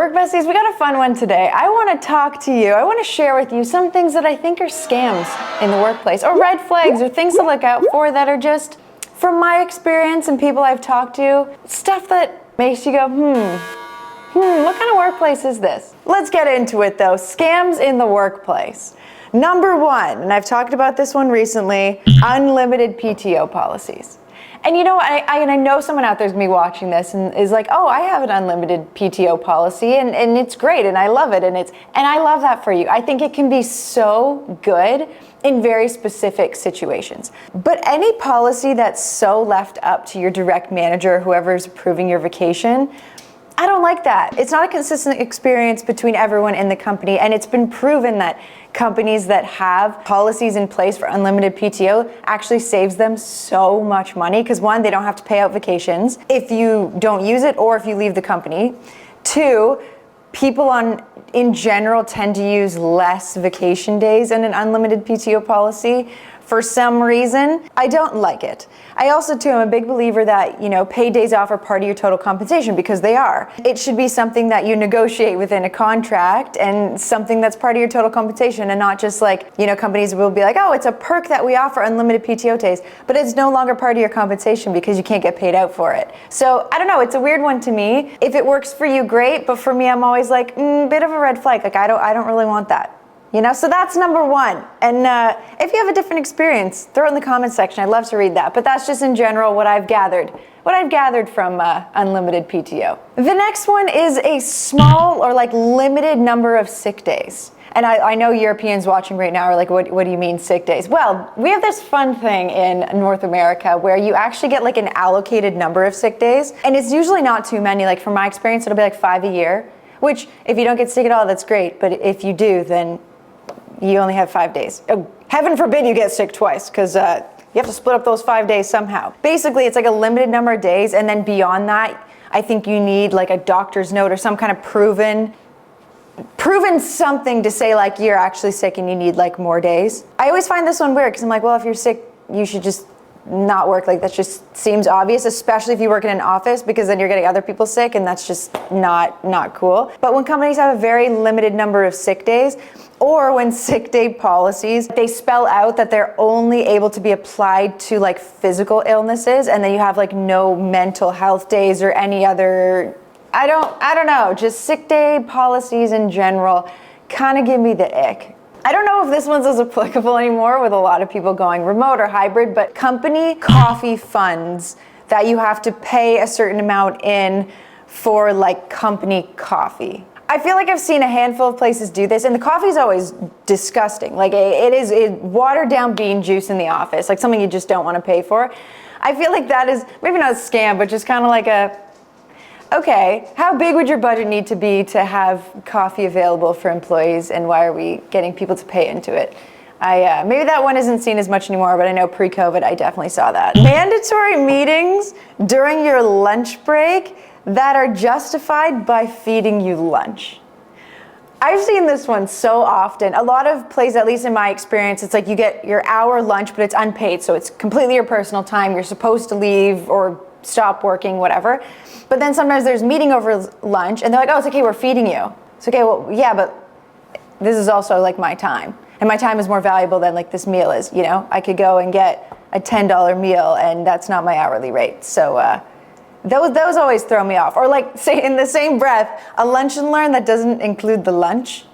Work besties, we got a fun one today. I want to talk to you. I want to share with you some things that I think are scams in the workplace, or red flags, or things to look out for that are just, from my experience and people I've talked to, stuff that makes you go, what kind of workplace is this? Let's get into it though. Scams in the workplace. Number one, and I've talked about this one recently, unlimited PTO policies. And you know, I know someone out there is going to be watching this and is like, oh, I have an unlimited PTO policy and it's great and I love it and I love that for you. I think it can be so good in very specific situations. But any policy that's so left up to your direct manager, whoever's approving your vacation, I don't like that. It's not a consistent experience between everyone in the company, and it's been proven that companies that have policies in place for unlimited PTO actually saves them so much money because one, they don't have to pay out vacations if you don't use it or if you leave the company. Two, people in general tend to use less vacation days in an unlimited PTO policy. For some reason, I don't like it. I also, too, am a big believer that, paid days off are part of your total compensation because they are. It should be something that you negotiate within a contract and something that's part of your total compensation and not just like, companies will be like, oh, it's a perk that we offer unlimited PTO days, but it's no longer part of your compensation because you can't get paid out for it. So I don't know, it's a weird one to me. If it works for you, great, but for me, I'm always like, bit of a red flag. Like, I don't really want that. So that's number one. And if you have a different experience, throw it in the comments section. I'd love to read that. But that's just in general what I've gathered from unlimited PTO. The next one is a small or limited number of sick days. And I know Europeans watching right now are like, what do you mean sick days? Well, we have this fun thing in North America where you actually get an allocated number of sick days. And it's usually not too many. Like from my experience, it'll be 5 a year, which if you don't get sick at all, that's great. But if you do, then you only have 5 days. Oh, heaven forbid you get sick twice, because you have to split up those 5 days somehow. Basically, it's a limited number of days, and then beyond that, I think you need a doctor's note or some kind of proven something to say you're actually sick and you need more days. I always find this one weird because I'm like, well, if you're sick, you should just not work. That just seems obvious, especially if you work in an office, because then you're getting other people sick, and that's just not cool. But when companies have a very limited number of sick days, or when sick day policies, they spell out that they're only able to be applied to physical illnesses, and then you have no mental health days or any other, I don't know, just sick day policies in general kind of give me the ick. I don't know if this one's as applicable anymore with a lot of people going remote or hybrid, but company coffee funds that you have to pay a certain amount in for company coffee. I feel I've seen a handful of places do this, and the coffee is always disgusting. It is watered down bean juice in the office, something you just don't want to pay for. I feel that is maybe not a scam, but just kind of okay, how big would your budget need to be to have coffee available for employees, and why are we getting people to pay into it? Maybe that one isn't seen as much anymore, but I know pre-COVID I definitely saw that. Mandatory meetings during your lunch break that are justified by feeding you lunch. I've seen this one so often. A lot of places, at least in my experience, it's you get your hour lunch, but it's unpaid, so it's completely your personal time. You're supposed to leave or stop working, whatever. But then sometimes there's meeting over lunch, and they're like, oh, it's okay, we're feeding you. It's okay, well, yeah, but this is also my time. And my time is more valuable than this meal is, I could go and get a $10 meal, and that's not my hourly rate. So those always throw me off. Or say in the same breath, a lunch and learn that doesn't include the lunch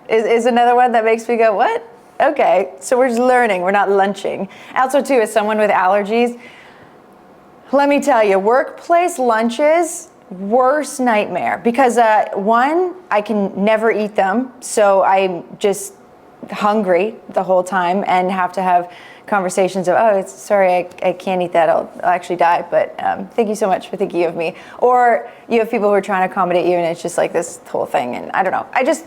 is another one that makes me go, what? Okay, so we're just learning, we're not lunching. Also too, as someone with allergies, let me tell you, workplace lunches, worst nightmare. Because one, I can never eat them, so I'm just hungry the whole time and have to have conversations of, oh, sorry, I can't eat that, I'll actually die, but thank you so much for thinking of me. Or you have people who are trying to accommodate you, and it's just this whole thing, and I don't know. I just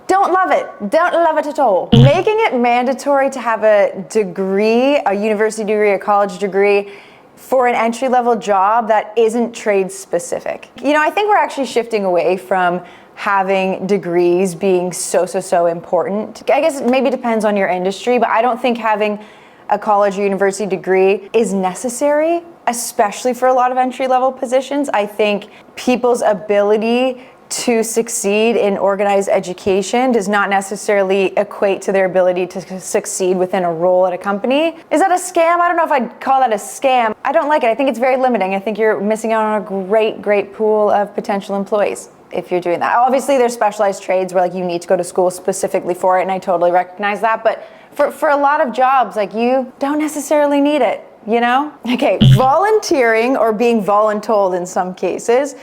don't love it at all. Making it mandatory to have a degree, a university degree, a college degree, for an entry-level job that isn't trade specific. I think we're actually shifting away from having degrees being so important. I guess it maybe depends on your industry, but I don't think having a college or university degree is necessary, especially for a lot of entry-level positions. I think people's ability to succeed in organized education does not necessarily equate to their ability to succeed within a role at a company. Is that a scam? I don't know if I'd call that a scam. I don't like it. I think it's very limiting. I think you're missing out on a great pool of potential employees if you're doing that. Obviously, there's specialized trades where like you need to go to school specifically for it, and I totally recognize that. But for a lot of jobs, like you don't necessarily need it, you know? Okay, volunteering or being voluntold in some cases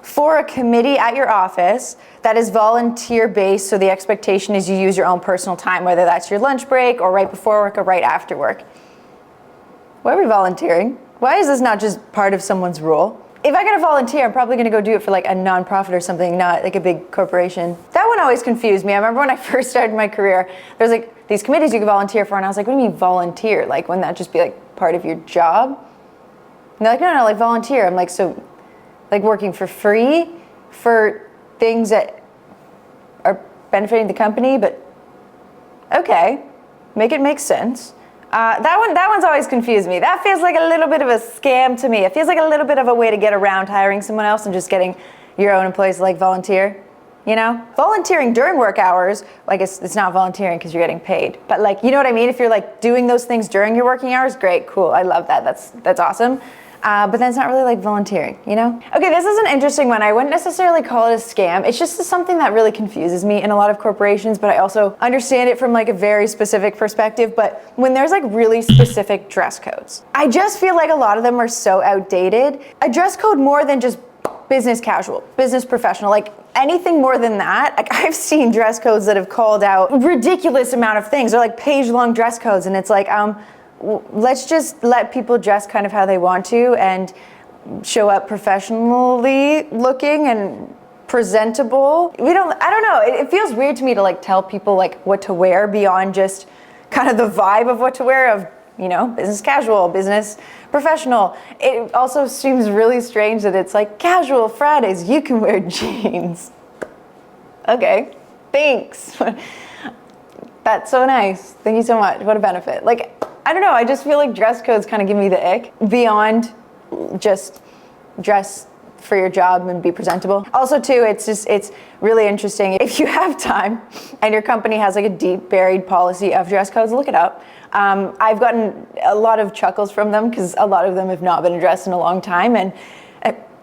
for a committee at your office that is volunteer based, so the expectation is you use your own personal time, whether that's your lunch break or right before work or right after work. Why are we volunteering? Why is this not just part of someone's role? If I gotta volunteer, I'm probably gonna go do it for like a nonprofit or something, not like a big corporation. That one always confused me. I remember when I first started my career, there's like these committees you could volunteer for, and I was like, what do you mean volunteer? Like, wouldn't that just be like part of your job? And they're like, no, like volunteer. I'm like, so like working for free for things that are benefiting the company, but okay, make it make sense. That one's always confused me. That feels like a little bit of a scam to me. It feels like a little bit of a way to get around hiring someone else and just getting your own employees to like volunteer, you know? Volunteering during work hours, I guess it's not volunteering because you're getting paid. But like, you know what I mean? If you're like doing those things during your working hours, great, cool, I love that, that's awesome. But then it's not really like volunteering, you know? Okay, this is an interesting one. I wouldn't necessarily call it a scam. It's just something that really confuses me in a lot of corporations, but I also understand it from like a very specific perspective. But when there's like really specific dress codes, I just feel like a lot of them are so outdated. A dress code more than just business casual, business professional, like anything more than that. Like I've seen dress codes that have called out ridiculous amount of things. They're like page-long dress codes, and it's like, let's just let people dress kind of how they want to and show up professionally looking and presentable. I don't know, it feels weird to me to like tell people like what to wear beyond just kind of the vibe of what to wear of, you know, business casual, business professional. It also seems really strange that it's like casual Fridays, you can wear jeans. Okay, thanks. That's so nice. Thank you so much. What a benefit. Like, I don't know, I just feel like dress codes kind of give me the ick beyond just dress for your job and be presentable. Also too, it's really interesting. If you have time and your company has like a deep buried policy of dress codes, look it up. I've gotten a lot of chuckles from them because a lot of them have not been addressed in a long time, and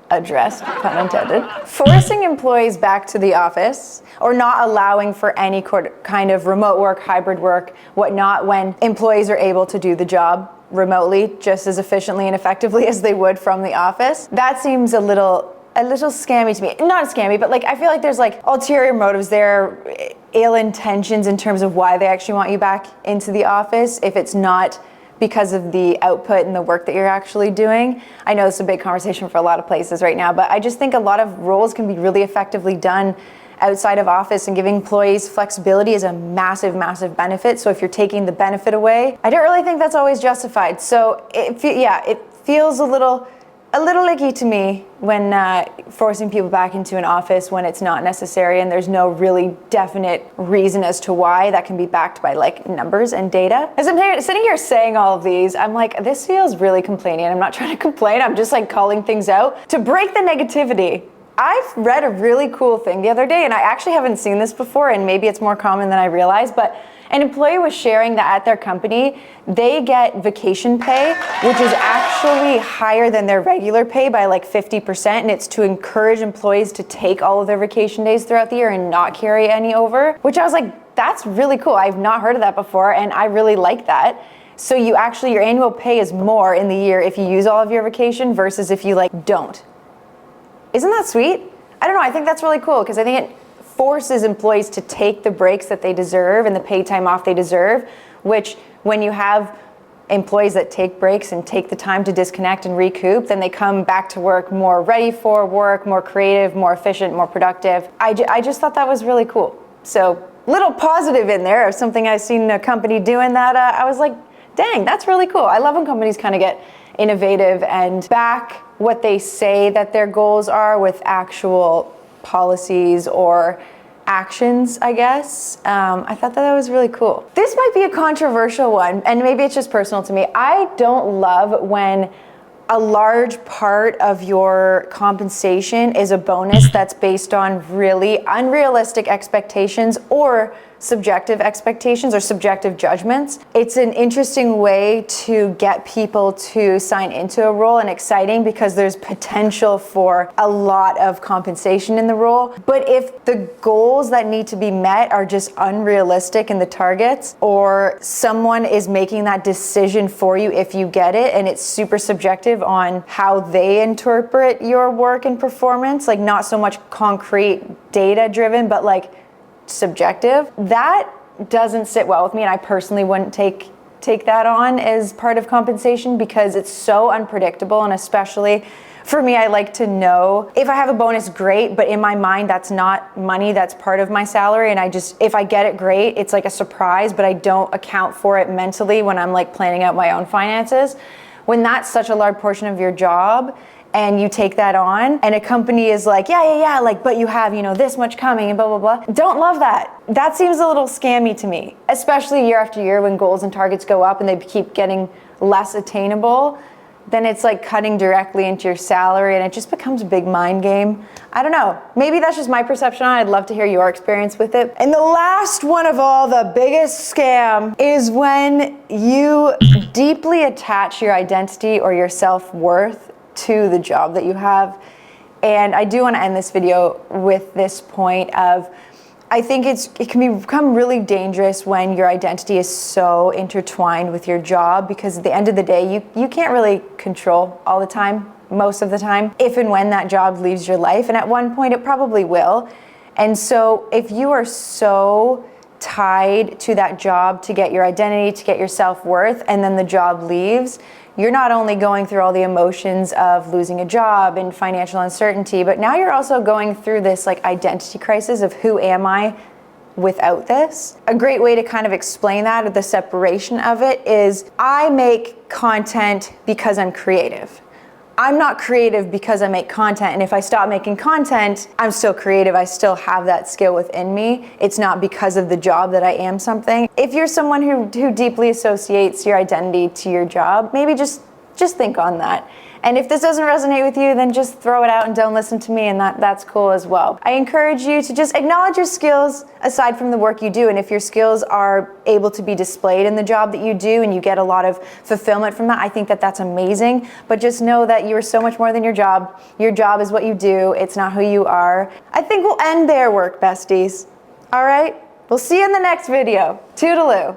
addressed, pun intended. Forcing employees back to the office or not allowing for any kind of remote work, hybrid work, whatnot, when employees are able to do the job remotely just as efficiently and effectively as they would from the office. That seems a little scammy to me. Not scammy, but like I feel like there's like ulterior motives there, ill intentions in terms of why they actually want you back into the office if it's not because of the output and the work that you're actually doing. I know it's a big conversation for a lot of places right now, but I just think a lot of roles can be really effectively done outside of office, and giving employees flexibility is a massive, massive benefit. So if you're taking the benefit away, I don't really think that's always justified. So it feels a little icky to me when forcing people back into an office when it's not necessary and there's no really definite reason as to why that can be backed by like numbers and data. As I'm sitting here saying all of these, I'm like, this feels really complaining, and I'm not trying to complain, I'm just like calling things out to break the negativity. I've read a really cool thing the other day, and I actually haven't seen this before, and maybe it's more common than I realized, but an employee was sharing that at their company, they get vacation pay, which is actually higher than their regular pay by like 50%, and it's to encourage employees to take all of their vacation days throughout the year and not carry any over, which I was like, that's really cool. I've not heard of that before, and I really like that. So your annual pay is more in the year if you use all of your vacation versus if you like don't. Isn't that sweet? I don't know, I think that's really cool because I think it forces employees to take the breaks that they deserve and the paid time off they deserve, which when you have employees that take breaks and take the time to disconnect and recoup, then they come back to work more ready for work, more creative, more efficient, more productive. I just thought that was really cool. So little positive in there of something I've seen a company doing that I was like, dang, that's really cool. I love when companies kind of get innovative and back what they say that their goals are with actual policies or actions, I guess. I thought that was really cool. This might be a controversial one, and maybe it's just personal to me. I don't love when a large part of your compensation is a bonus that's based on really unrealistic expectations or subjective expectations or subjective judgments. It's an interesting way to get people to sign into a role, and exciting because there's potential for a lot of compensation in the role. But if the goals that need to be met are just unrealistic in the targets, or someone is making that decision for you if you get it, and it's super subjective on how they interpret your work and performance, like not so much concrete data driven, but like subjective, that doesn't sit well with me, and I personally wouldn't take that on as part of compensation because it's so unpredictable. And especially for me, I like to know if I have a bonus, great, but in my mind that's not money, that's part of my salary, and if I get it, great, it's like a surprise, but I don't account for it mentally when I'm like planning out my own finances. When that's such a large portion of your job and you take that on, and a company is like, yeah, like, but you have, this much coming and blah, blah, blah. Don't love that. That seems a little scammy to me, especially year after year when goals and targets go up and they keep getting less attainable. Then it's like cutting directly into your salary, and it just becomes a big mind game. I don't know. Maybe that's just my perception on it. I'd love to hear your experience with it. And the last one of all, the biggest scam, is when you deeply attach your identity or your self-worth to the job that you have. And I do want to end this video with this point of, I think it can become really dangerous when your identity is so intertwined with your job, because at the end of the day, you can't really control all the time, most of the time, if and when that job leaves your life. And at one point it probably will. And so if you are so tied to that job to get your identity, to get your self-worth, and then the job leaves, you're not only going through all the emotions of losing a job and financial uncertainty, but now you're also going through this like identity crisis of who am I without this? A great way to kind of explain that, or the separation of it, is I make content because I'm creative. I'm not creative because I make content, and if I stop making content, I'm still creative. I still have that skill within me. It's not because of the job that I am something. If you're someone who deeply associates your identity to your job, maybe just think on that. And if this doesn't resonate with you, then just throw it out and don't listen to me, and that's cool as well. I encourage you to just acknowledge your skills aside from the work you do, and if your skills are able to be displayed in the job that you do and you get a lot of fulfillment from that, I think that's amazing. But just know that you are so much more than your job. Your job is what you do. It's not who you are. I think we'll end there, work besties. All right? We'll see you in the next video. Toodaloo.